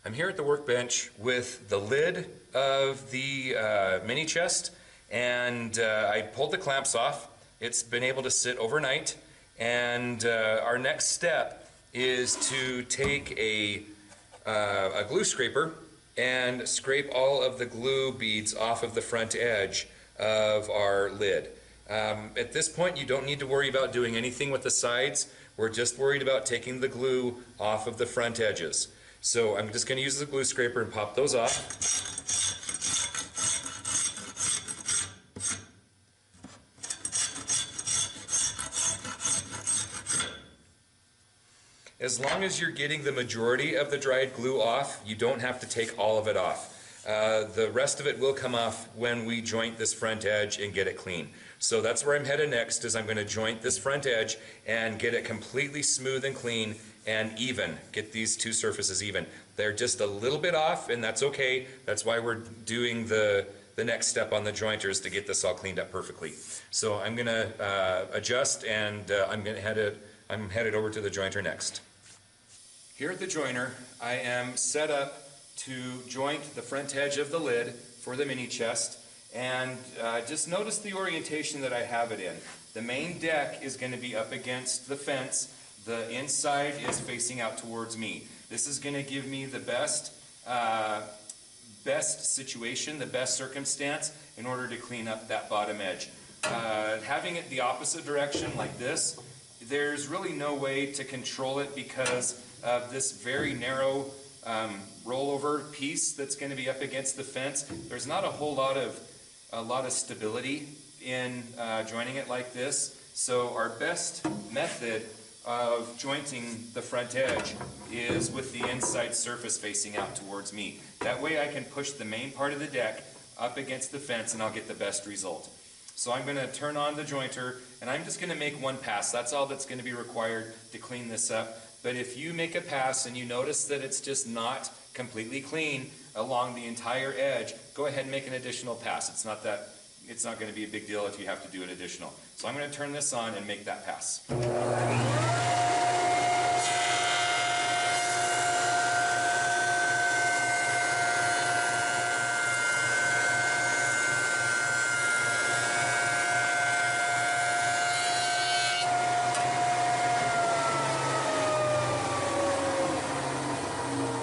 I'm here at the workbench with the lid of the mini chest, and I pulled the clamps off. It's been able to sit overnight, and our next step is to take a glue scraper and scrape all of the glue beads off of the front edge of our lid. At this point, you don't need to worry about doing anything with the sides. We're just worried about taking the glue off of the front edges. So I'm just going to use the glue scraper and pop those off. As long as you're getting the majority of the dried glue off, you don't have to take all of it off. The rest of it will come off when we joint this front edge and get it clean. So that's where I'm headed next, is I'm going to joint this front edge and get it completely smooth and clean and even. Get these two surfaces even. They're just a little bit off, and that's okay. That's why we're doing the next step on the jointers, to get this all cleaned up perfectly. So I'm going to adjust, and I'm headed over to the jointer next. Here at the jointer, I am set up to joint the front edge of the lid for the mini chest, and just notice the orientation that I have it in. The main deck is going to be up against the fence. The inside is facing out towards me. This is going to give me the best situation, the best circumstance in order to clean up that bottom edge. Having it the opposite direction like this, there's really no way to control it because of this very narrow rollover piece that's going to be up against the fence. There's not a lot of stability in joining it like this. So our best method of jointing the front edge is with the inside surface facing out towards me. That way I can push the main part of the deck up against the fence and I'll get the best result. So I'm going to turn on the jointer, and I'm just going to make one pass. That's all that's going to be required to clean this up. But if you make a pass and you notice that it's just not completely clean along the entire edge, go ahead and make an additional pass. It's not going to be a big deal if you have to do an additional. So I'm going to turn this on and make that pass.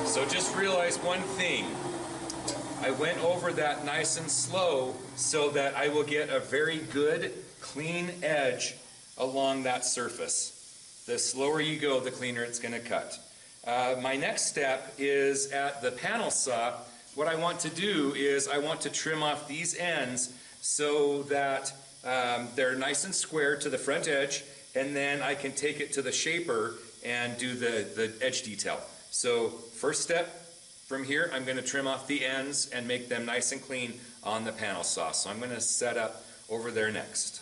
So just realize one thing. I went over that nice and slow so that I will get a very good clean edge along that surface. The slower you go, the cleaner it's going to cut. My next step is at the panel saw. What I want to do is I want to trim off these ends so that they're nice and square to the front edge, and then I can take it to the shaper and do the edge detail. So first step, from here I'm going to trim off the ends and make them nice and clean on the panel saw. So I'm going to set up over there next.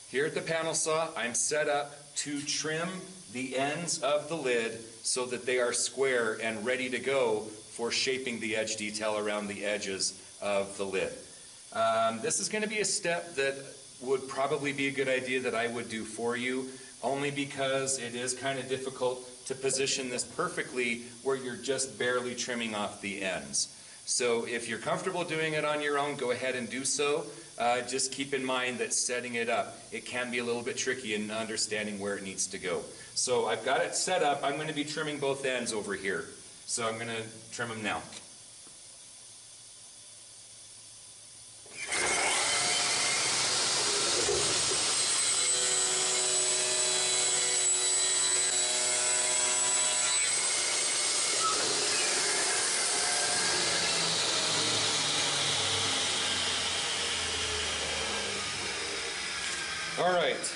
Here at the panel saw, I'm set up to trim the ends of the lid so that they are square and ready to go for shaping the edge detail around the edges of the lid. This is going to be a step that would probably be a good idea that I would do for you, only because it is kind of difficult to position this perfectly where you're just barely trimming off the ends. So if you're comfortable doing it on your own, go ahead and do so. Just keep in mind that setting it up, it can be a little bit tricky in understanding where it needs to go. So I've got it set up. I'm going to be trimming both ends over here. So I'm going to trim them now. Alright,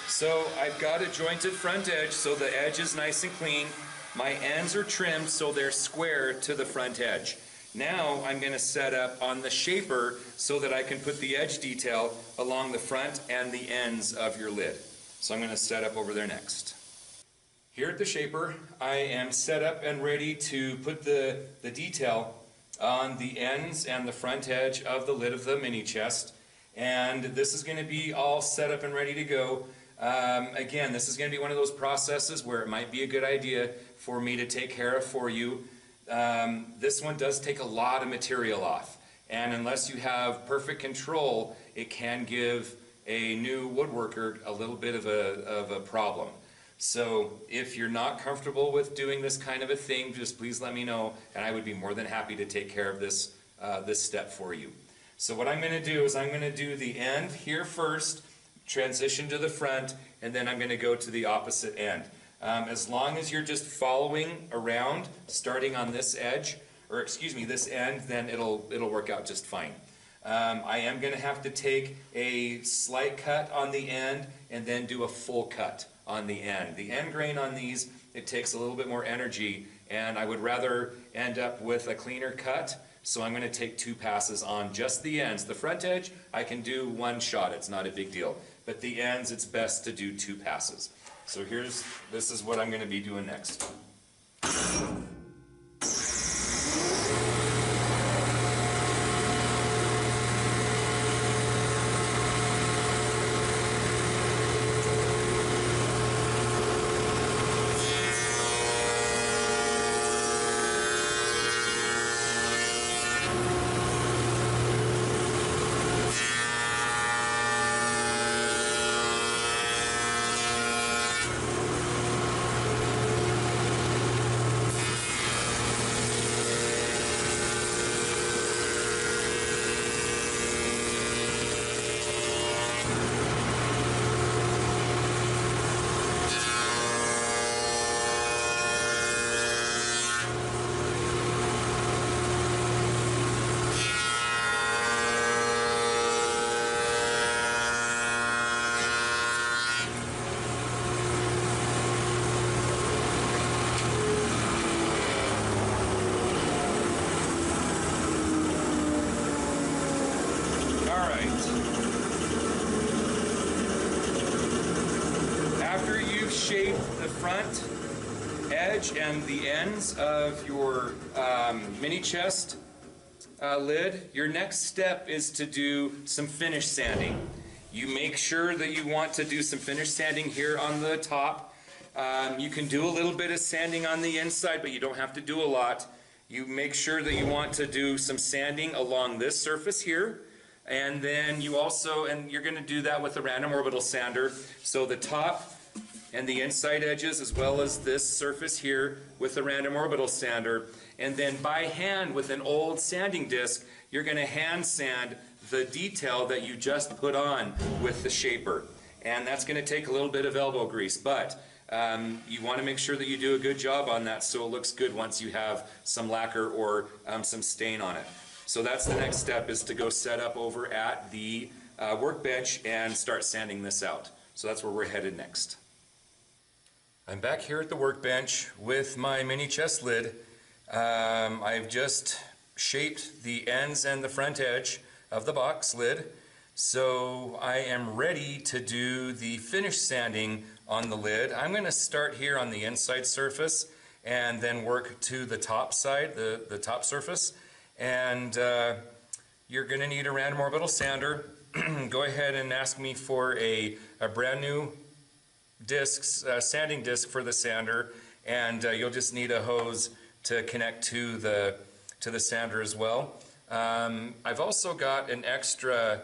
so I've got a jointed front edge so the edge is nice and clean. My ends are trimmed so they're square to the front edge. Now I'm going to set up on the shaper so that I can put the edge detail along the front and the ends of your lid. So I'm going to set up over there next. Here at the shaper, I am set up and ready to put the detail on the ends and the front edge of the lid of the mini chest. And this is going to be all set up and ready to go. Again, this is going to be one of those processes where it might be a good idea for me to take care of for you. this one does take a lot of material off. And unless you have perfect control, it can give a new woodworker a little bit of a problem. So if you're not comfortable with doing this kind of a thing, just please let me know, and I would be more than happy to take care of this, this step for you. So what I'm going to do is I'm going to do the end here first, transition to the front, and then I'm going to go to the opposite end. As long as you're just following around, starting on this edge, or excuse me, this end, then it'll work out just fine. I am going to have to take a slight cut on the end and then do a full cut on the end. The end grain on these, it takes a little bit more energy, and I would rather end up with a cleaner cut, so I'm going to take 2 passes on just the ends. The front edge, I can do 1 shot, it's not a big deal. But the ends, it's best to do 2 passes. So this is what I'm going to be doing next. After you've shaped the front edge and the ends of your mini chest lid, your next step is to do some finish sanding. You make sure that you want to do some finish sanding here on the top. You can do a little bit of sanding on the inside, but you don't have to do a lot. You make sure that you want to do some sanding along this surface here. And then you also, and you're going to do that with a random orbital sander. So the top and the inside edges, as well as this surface here with a random orbital sander. And then by hand with an old sanding disc, you're going to hand sand the detail that you just put on with the shaper. And that's going to take a little bit of elbow grease, but you want to make sure that you do a good job on that so it looks good once you have some lacquer or some stain on it. So that's the next step, is to go set up over at the workbench and start sanding this out. So that's where we're headed next. I'm back here at the workbench with my mini chest lid. I've just shaped the ends and the front edge of the box lid. So I am ready to do the finish sanding on the lid. I'm going to start here on the inside surface and then work to the top side, the top surface. And you're going to need a random orbital sander. Go ahead and ask me for a brand new sanding disc for the sander, and you'll just need a hose to connect to the sander as well. I've also got an extra,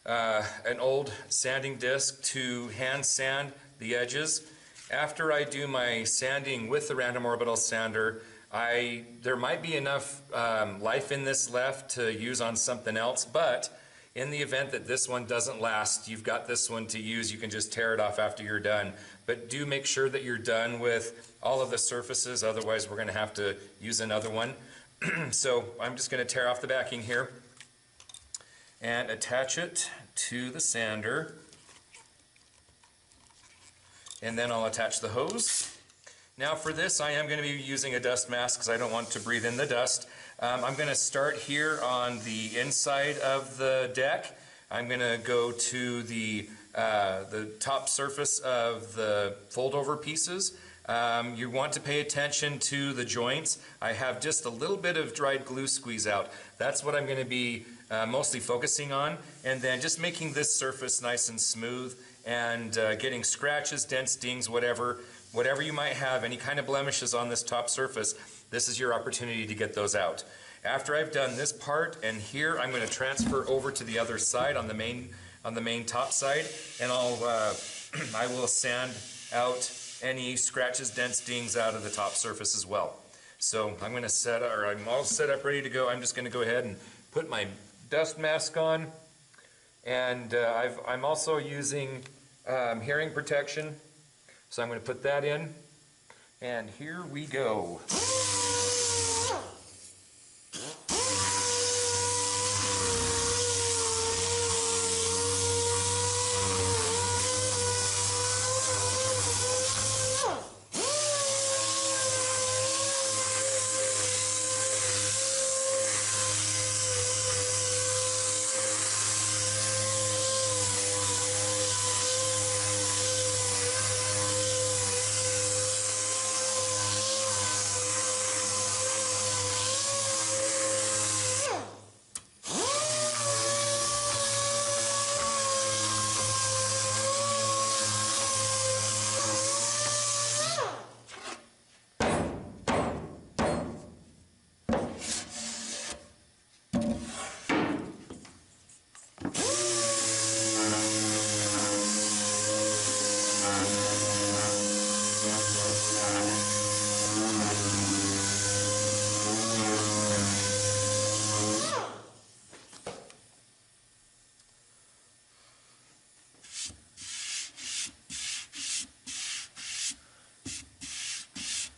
an old sanding disc to hand sand the edges. After I do my sanding with the random orbital sander, there might be enough life in this left to use on something else, but in the event that this one doesn't last, you've got this one to use. You can just tear it off after you're done. But do make sure that you're done with all of the surfaces, otherwise we're going to have to use another one. So I'm just going to tear off the backing here and attach it to the sander. And then I'll attach the hose. Now for this, I am going to be using a dust mask because I don't want to breathe in the dust. I'm going to start here on the inside of the deck. I'm going to go to the top surface of the fold-over pieces. You want to pay attention to the joints. I have just a little bit of dried glue squeeze out. That's what I'm going to be mostly focusing on. And then just making this surface nice and smooth and getting scratches, dents, dings, whatever. whatever you might have, any kind of blemishes on this top surface, this is your opportunity to get those out. After I've done this part and here, I'm going to transfer over to the other side on the main top side, and I will sand out any scratches, dents, dings out of the top surface as well. So I'm going to I'm all set up, ready to go. I'm just going to go ahead and put my dust mask on, and I'm also using hearing protection, so I'm going to put that in, and here we go.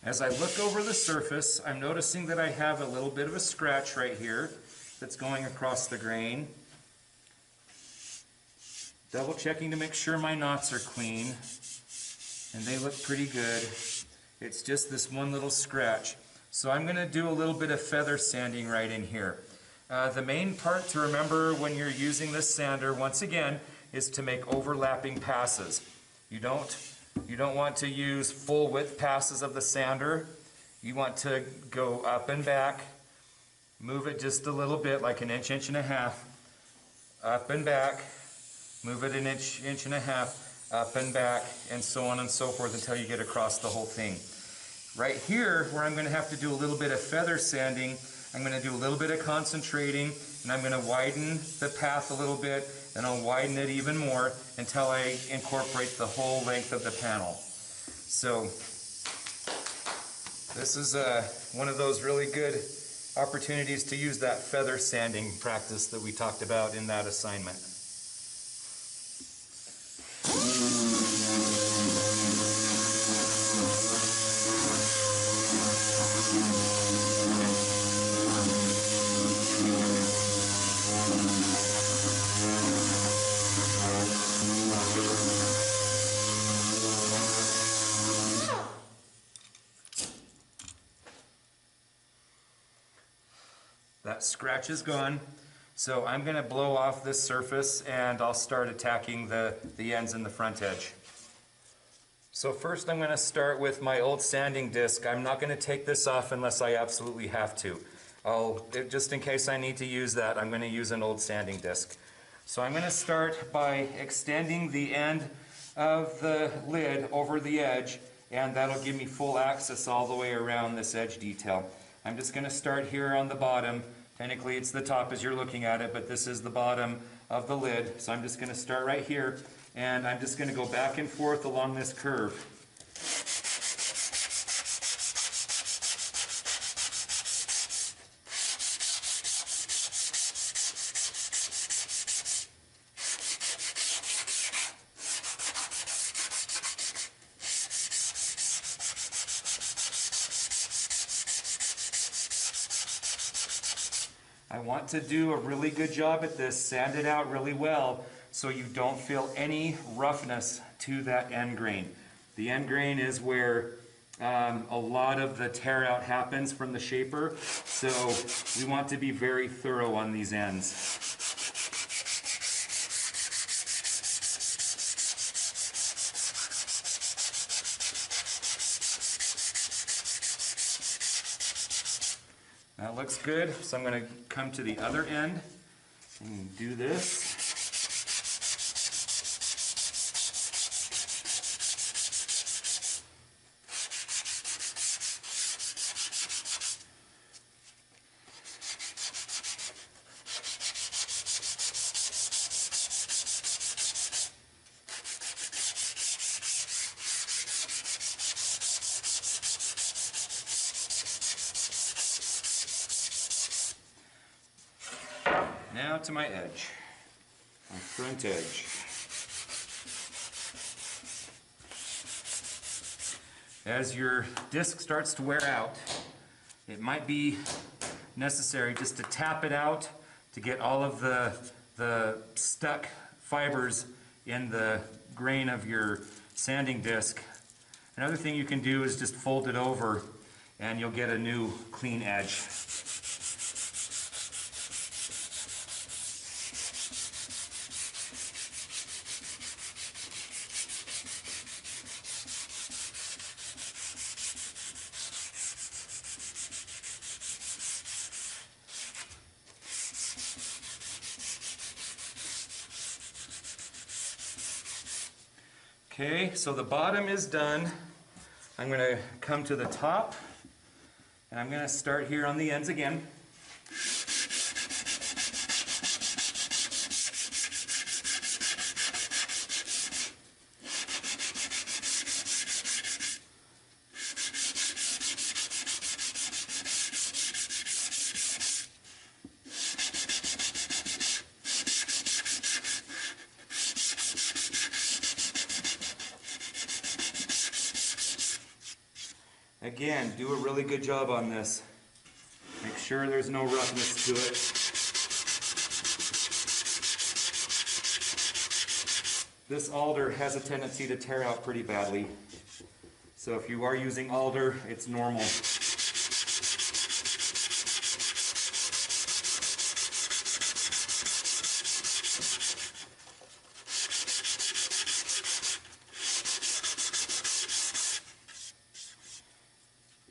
As I look over the surface, I'm noticing that I have a little bit of a scratch right here that's going across the grain. Double checking to make sure my knots are clean, and they look pretty good. It's just this one little scratch. So I'm going to do a little bit of feather sanding right in here. The main part to remember when you're using this sander, once again, is to make overlapping passes. You don't want to use full width passes of the sander. You want to go up and back, move it just a little bit, like an inch, inch and a half, up and back, move it an inch, inch and a half, up and back, and so on and so forth until you get across the whole thing. Right here, where I'm going to have to do a little bit of feather sanding, I'm going to do a little bit of concentrating, and I'm going to widen the path a little bit, and I'll widen it even more until I incorporate the whole length of the panel. So this is one of those really good opportunities to use that feather sanding practice that we talked about in that assignment. That scratch is gone, so I'm going to blow off this surface and I'll start attacking the ends and the front edge. So first I'm going to start with my old sanding disc. I'm not going to take this off unless I absolutely have to. Just in case I need to use that, I'm going to use an old sanding disc. So I'm going to start by extending the end of the lid over the edge, and that'll give me full access all the way around this edge detail. I'm just going to start here on the bottom. Technically it's the top as you're looking at it, but this is the bottom of the lid. So I'm just going to start right here, and I'm just going to go back and forth along this curve. I want to do a really good job at this, sand it out really well so you don't feel any roughness to that end grain. The end grain is where a lot of the tear out happens from the shaper, so we want to be very thorough on these ends. That looks good, so I'm going to come to the other end and do this. Now to my edge, my front edge. As your disc starts to wear out, it might be necessary just to tap it out to get all of the stuck fibers in the grain of your sanding disc. Another thing you can do is just fold it over and you'll get a new clean edge. Okay, so the bottom is done. I'm going to come to the top, and I'm going to start here on the ends again. Again, do a really good job on this. Make sure there's no roughness to it. This alder has a tendency to tear out pretty badly. So if you are using alder, it's normal.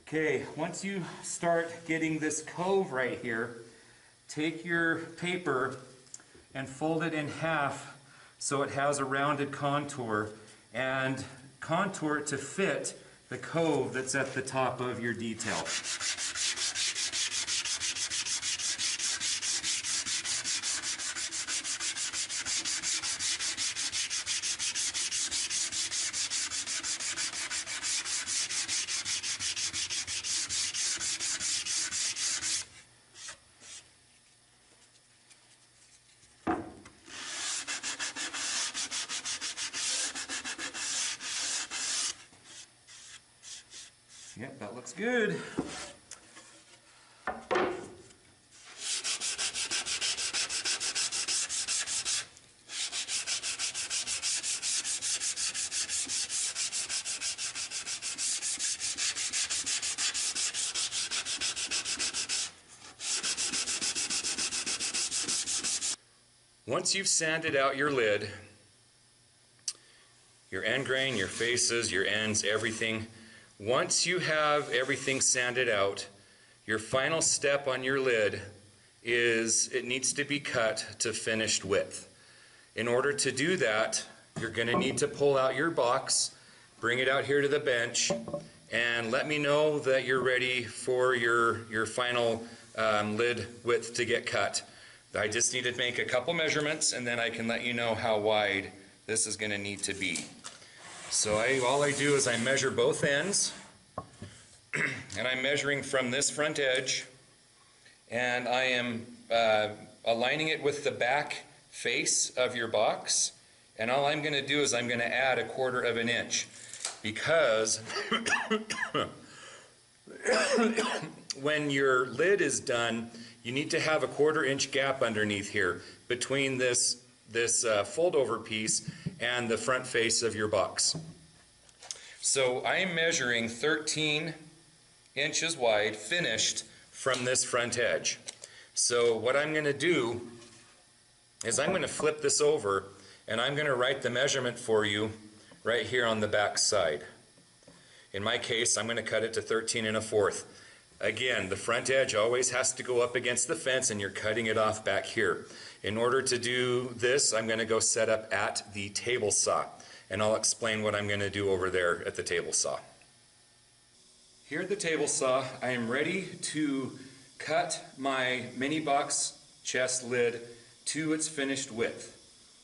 Okay, once you start getting this cove right here, take your paper and fold it in half so it has a rounded contour, and contour it to fit the cove that's at the top of your detail. Yep, that looks good. Once you've sanded out your lid, your end grain, your faces, your ends, everything, once you have everything sanded out, your final step on your lid is it needs to be cut to finished width. In order to do that, you're going to need to pull out your box, bring it out here to the bench, and let me know that you're ready for your final lid width to get cut. I just need to make a couple measurements and then I can let you know how wide this is going to need to be. So all I do is I measure both ends, and I'm measuring from this front edge, and I am aligning it with the back face of your box, and all I'm going to do is I'm going to add 1/4 of an inch, because when your lid is done, you need to have a 1/4 inch gap underneath here between this fold over piece and the front face of your box. So I'm measuring 13 inches wide finished from this front edge. So what I'm going to do is I'm going to flip this over and I'm going to write the measurement for you right here on the back side. In my case, I'm going to cut it to 13 1/4. Again, the front edge always has to go up against the fence and you're cutting it off back here. In order to do this, I'm going to go set up at the table saw, and I'll explain what I'm going to do over there at the table saw. Here at the table saw, I am ready to cut my mini box chest lid to its finished width.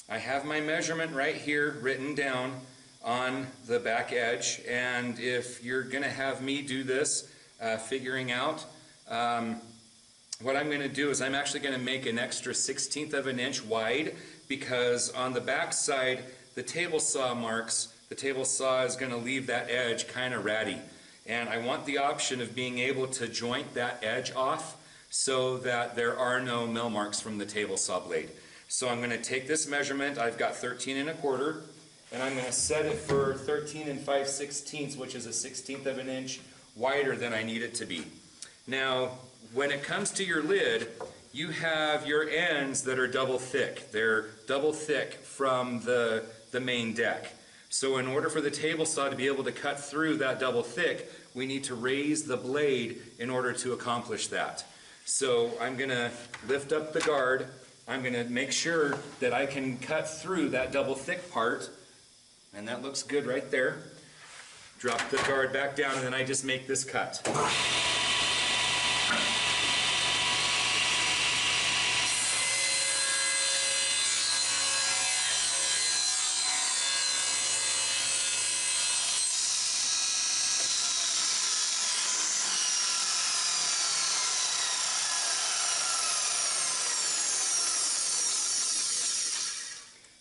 I have my measurement right here written down on the back edge, and if you're going to have me do this, figuring out what I'm going to do is I'm actually going to make an extra 1/16 of an inch wide, because on the back side, the table saw marks, the table saw is going to leave that edge kind of ratty. And I want the option of being able to joint that edge off so that there are no mill marks from the table saw blade. So I'm going to take this measurement, I've got 13 1/4, and I'm going to set it for 13 5/16, which is a 1/16 of an inch wider than I need it to be. Now, when it comes to your lid, you have your ends that are double thick. They're double thick from the main deck. So in order for the table saw to be able to cut through that double thick, we need to raise the blade in order to accomplish that. So I'm going to lift up the guard. I'm going to make sure that I can cut through that double thick part, and that looks good right there. Drop the guard back down, and then I just make this cut.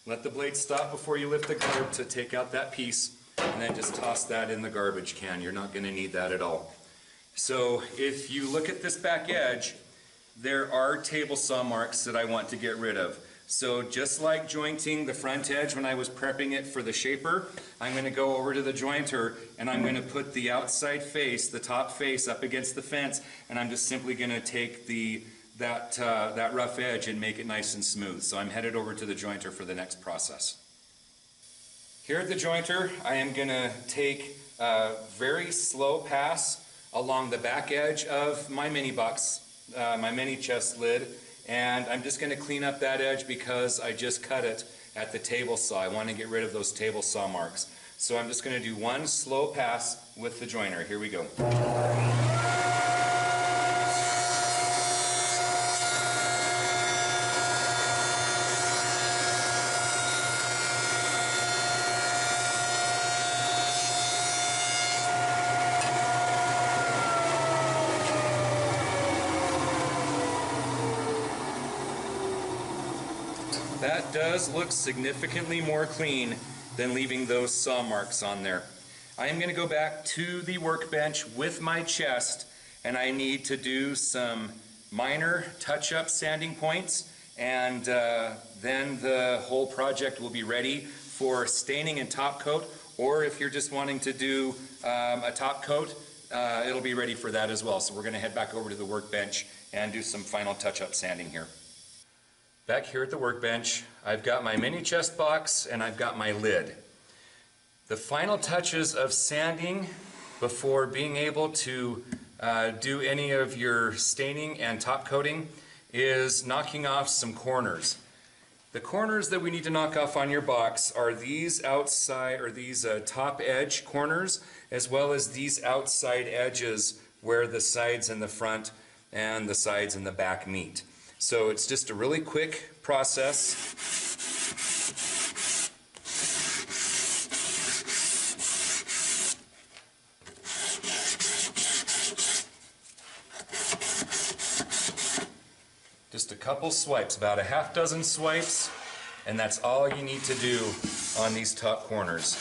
Let the blade stop before you lift the guard to take out that piece, and then just toss that in the garbage can. You're not going to need that at all. So if you look at this back edge, there are table saw marks that I want to get rid of. So just like jointing the front edge when I was prepping it for the shaper, I'm going to go over to the jointer and I'm going to put the outside face, the top face, up against the fence, and I'm just simply going to take that rough edge and make it nice and smooth. So I'm headed over to the jointer for the next process. Here at the jointer, I am going to take a very slow pass along the back edge of my mini box, my mini chest lid, and I'm just going to clean up that edge because I just cut it at the table saw. I want to get rid of those table saw marks. So I'm just going to do one slow pass with the jointer. Here we go. That does look significantly more clean than leaving those saw marks on there. I am going to go back to the workbench with my chest, and I need to do some minor touch-up sanding points, and then the whole project will be ready for staining and top coat, or if you're just wanting to do a top coat, it'll be ready for that as well. So we're going to head back over to the workbench and do some final touch-up sanding here. Back here at the workbench, I've got my mini chest box and I've got my lid. The final touches of sanding before being able to do any of your staining and top coating is knocking off some corners. The corners that we need to knock off on your box are these outside, or these top edge corners, as well as these outside edges where the sides in the front and the sides in the back meet. So it's just a really quick process. Just a couple swipes, about a half dozen swipes, and that's all you need to do on these top corners.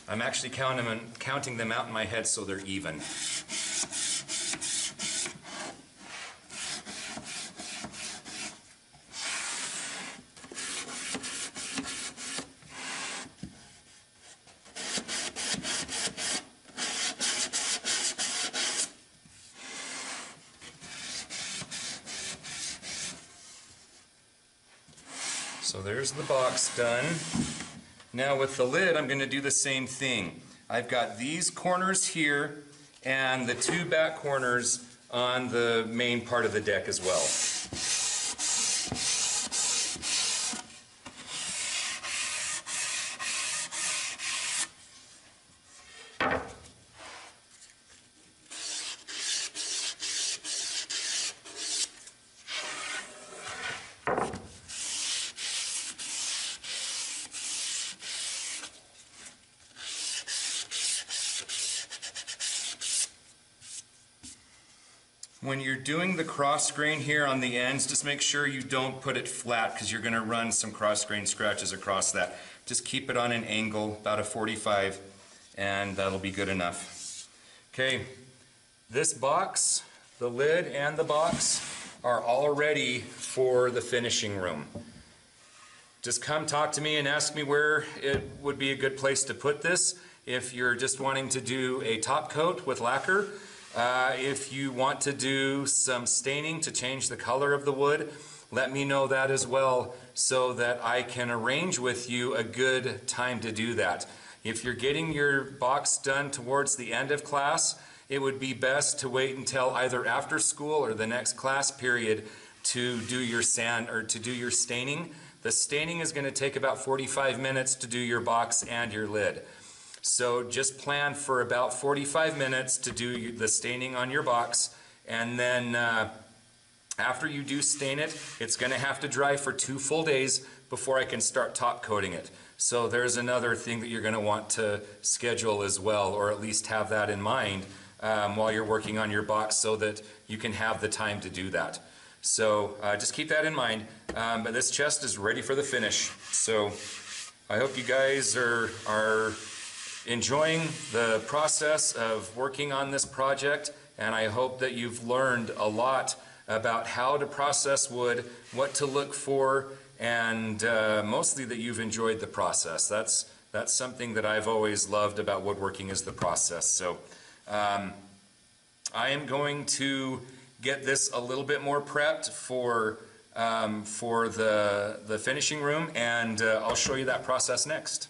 I'm actually counting them out in my head so they're even. So there's the box done. Now with the lid, I'm going to do the same thing. I've got these corners here and the two back corners on the main part of the deck as well. When you're doing the cross grain here on the ends, just make sure you don't put it flat because you're going to run some cross grain scratches across that. Just keep it on an angle, about a 45, and that'll be good enough. Okay, this box, the lid and the box are all ready for the finishing room. Just come talk to me and ask me where it would be a good place to put this. If you're just wanting to do a top coat with lacquer, if you want to do some staining to change the color of the wood, let me know that as well so that I can arrange with you a good time to do that. If you're getting your box done towards the end of class, it would be best to wait until either after school or the next class period to do your sand or to do your staining. The staining is going to take about 45 minutes to do your box and your lid. So just plan for about 45 minutes to do the staining on your box, and then after you do stain it, it's going to have to dry for 2 full days before I can start top coating it. So there's another thing that you're going to want to schedule as well, or at least have that in mind while you're working on your box so that you can have the time to do that. So just keep that in mind. But this chest is ready for the finish. So I hope you guys are enjoying the process of working on this project, and I hope that you've learned a lot about how to process wood, what to look for, and mostly that you've enjoyed the process. That's something that I've always loved about woodworking, is the process. So I am going to get this a little bit more prepped for the finishing room, and I'll show you that process next.